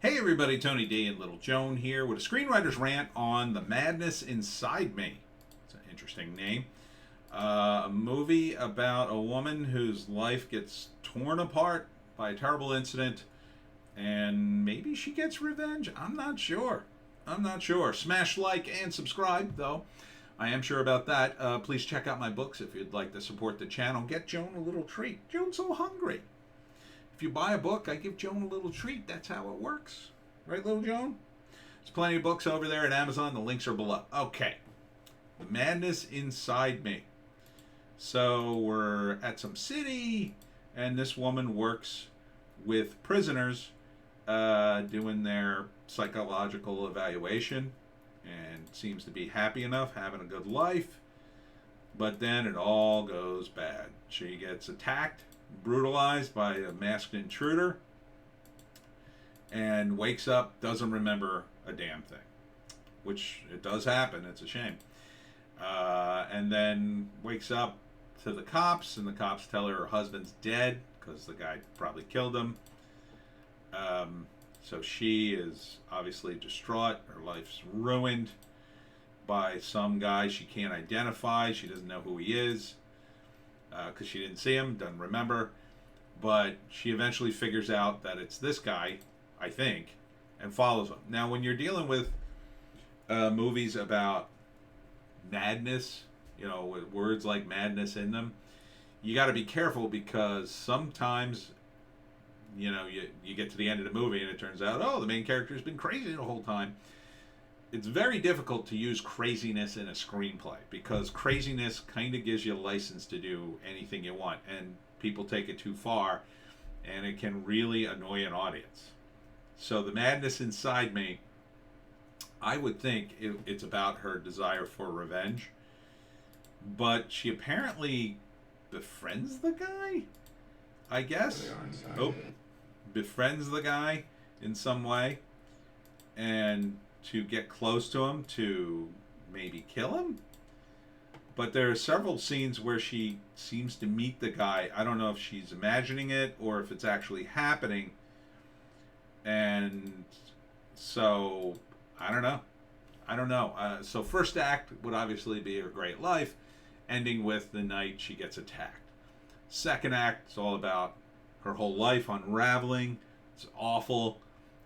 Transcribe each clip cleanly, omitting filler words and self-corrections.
Hey everybody, Tony D and Little Joan here with a screenwriter's rant on The Madness Inside Me. It's an interesting name. A movie about a woman whose life gets torn apart by a terrible incident and maybe she gets revenge. I'm not sure. Smash like and subscribe, though. I am sure about that. Please check out my books if you'd like to support the channel. Get Joan a little treat. Joan's so hungry. If you buy a book, I give Joan a little treat. That's how it works. Right, little Joan? There's plenty of books over there at Amazon. The links are below. Okay. The Madness Inside Me. So we're at some city, and this woman works with prisoners doing their psychological evaluation and seems to be happy enough, having a good life. But then it all goes bad. She gets attacked, brutalized by a masked intruder, and wakes up, doesn't remember a damn thing. Which, it does happen, it's a shame. And then wakes up to the cops, and the cops tell her husband's dead, because the guy probably killed him. So she is obviously distraught. Her life's ruined by some guy she can't identify. She doesn't know who he is, because she didn't see him, doesn't remember. But she eventually figures out that it's this guy, I think, and follows him. Now, when you're dealing with movies about madness, with words like madness in them, you got to be careful, because sometimes, you get to the end of the movie and it turns out, oh, the main character's been crazy the whole time. It's very difficult to use craziness in a screenplay, because craziness kind of gives you a license to do anything you want, and people take it too far, and it can really annoy an audience. So The Madness Inside Me, I would think it's about her desire for revenge, but she apparently befriends the guy, I guess. Befriends the guy in some way, and to get close to him, to maybe kill him. But there are several scenes where she seems to meet the guy. I don't know if she's imagining it or if it's actually happening. And so, I don't know. So first act would obviously be her great life, ending with the night she gets attacked. Second act is all about her whole life unraveling. It's awful.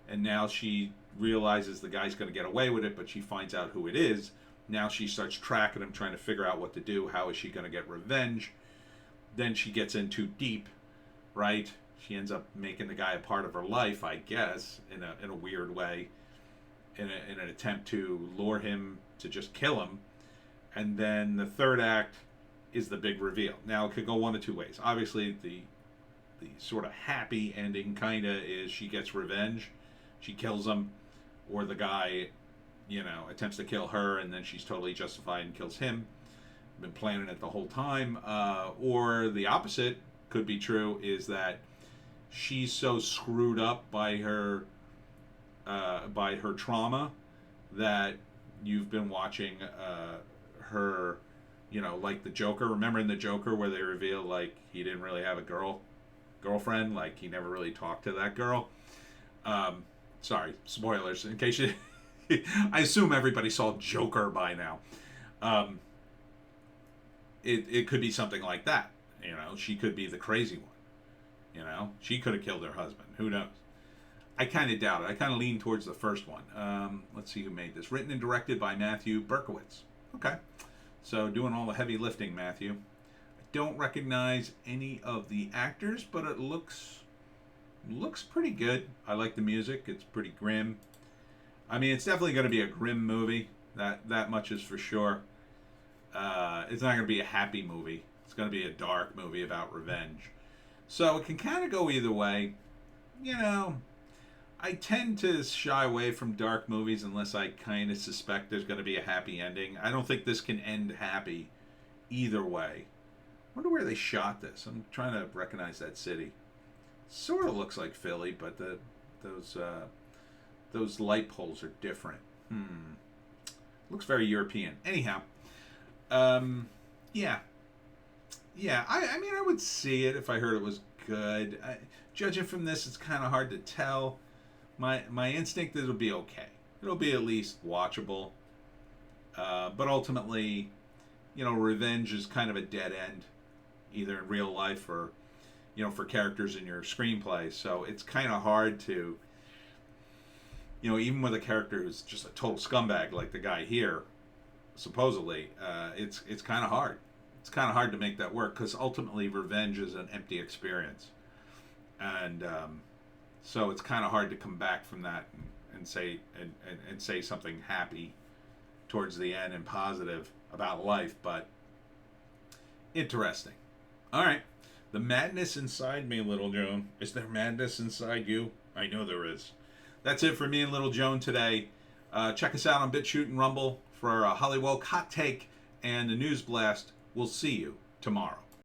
And now she realizes the guy's going to get away with it, but she finds out who it is. Now she starts tracking him, trying to figure out what to do. How is she going to get revenge? Then she gets in too deep, right? She ends up making the guy a part of her life, I guess, in a weird way, in an attempt to lure him to just kill him. And then the third act is the big reveal. Now, it could go one of two ways. Obviously, the sort of happy ending kind of is she gets revenge. She kills him, or the guy, attempts to kill her, and then she's totally justified and kills him. Been planning it the whole time. Or the opposite could be true, is that she's so screwed up by her trauma that you've been watching her, like the Joker. Remember in the Joker where they reveal like he didn't really have a girlfriend, like he never really talked to that girl. Sorry, spoilers in case you. I assume everybody saw Joker by now. It could be something like that. She could be the crazy one. She could have killed her husband. Who knows? I kind of doubt it. I kind of lean towards the first one. Let's see who made this. Written and directed by Matthew Berkowitz. Okay. So doing all the heavy lifting, Matthew. I don't recognize any of the actors, but it looks pretty good. I like the music. It's pretty grim. I mean, it's definitely going to be a grim movie. That much is for sure. It's not going to be a happy movie. It's going to be a dark movie about revenge. So it can kind of go either way. I tend to shy away from dark movies unless I kind of suspect there's going to be a happy ending. I don't think this can end happy either way. I wonder where they shot this. I'm trying to recognize that city. Sort of looks like Philly, but those light poles are different. Looks very European. Anyhow, yeah. I mean, I would see it if I heard it was good. Judging from this, it's kind of hard to tell. My instinct is it'll be okay. It'll be at least watchable. But ultimately, revenge is kind of a dead end, either in real life or, for characters in your screenplay. So it's kind of hard to, even with a character who's just a total scumbag like the guy here, supposedly, it's kind of hard. It's kind of hard to make that work because ultimately revenge is an empty experience, and so it's kind of hard to come back from that and say and say something happy towards the end and positive about life. But interesting. All right, the madness inside me, Little Joan. Is there madness inside you? I know there is. That's it for me and Little Joan today. Check us out on Bitchute and Rumble for a Hollywoke hot take and a news blast. We'll see you tomorrow.